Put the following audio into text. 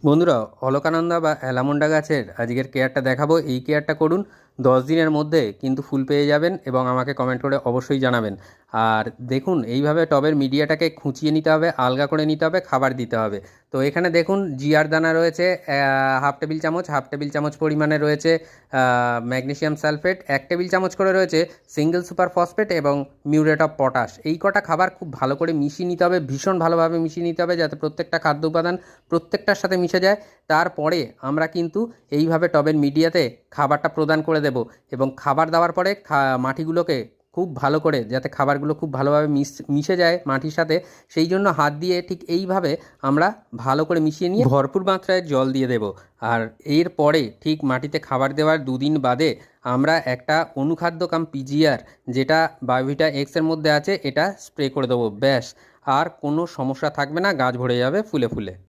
বন্ধুরা, অলকানন্দা বা অ্যালামন্ডা গাছের আজকের কেয়ারটা দেখাবো। এই কেয়ারটা করুন, 10 দিনের মধ্যে কিন্তু ফুল পেয়ে যাবেন এবং আমাকে কমেন্ট করে অবশ্যই জানাবেন। আর দেখুন, এইভাবে টবের মিডিয়াটাকে খুঁচিয়ে নিতে হবে, আলগা করে নিতে হবে, খাবার দিতে হবে। তো এখানে দেখুন, জিআর দানা রয়েছে হাফ টেবিল চামচ পরিমাণে রয়েছে ম্যাগনেসিয়াম সালফেট, 1 টেবিল চামচ করে রয়েছে সিঙ্গেল সুপার ফসফেট এবং মিউরেট অফ পটাশ। এই কটা খাবার খুব ভালো করে মিশিয়ে নিতে হবে, ভীষণ ভালোভাবে মিশিয়ে নিতে হবে, যাতে প্রত্যেকটা খাদ্য উপাদান প্রত্যেকটার সাথে মিশে যায়। তারপরে আমরা কিন্তু এইভাবে টবের মিডিয়াতে খাবারটা প্রদান করে দেব এবং খাবার দেওয়ার পরে মাটিগুলোকে খুব ভালো করে, যাতে খাবারগুলো খুব ভালোভাবে মিশে যায় মাটির সাথে, সেই জন্য হাত দিয়ে ঠিক এইভাবে আমরা ভালো করে মিশিয়ে নিয়ে ভরপুর মাত্রায় জল দিয়ে দেব। আর এরপরে ঠিক মাটিতে খাবার দেওয়ার 2 দিন বাদে আমরা একটা অনুখাদ্য কাম পিজিআর, যেটা বায়োভিটা এক্সের মধ্যে আছে, এটা স্প্রে করে দেবো। ব্যাস, আর কোনো সমস্যা থাকবে না, গাছ ভরে যাবে ফুলে ফুলে।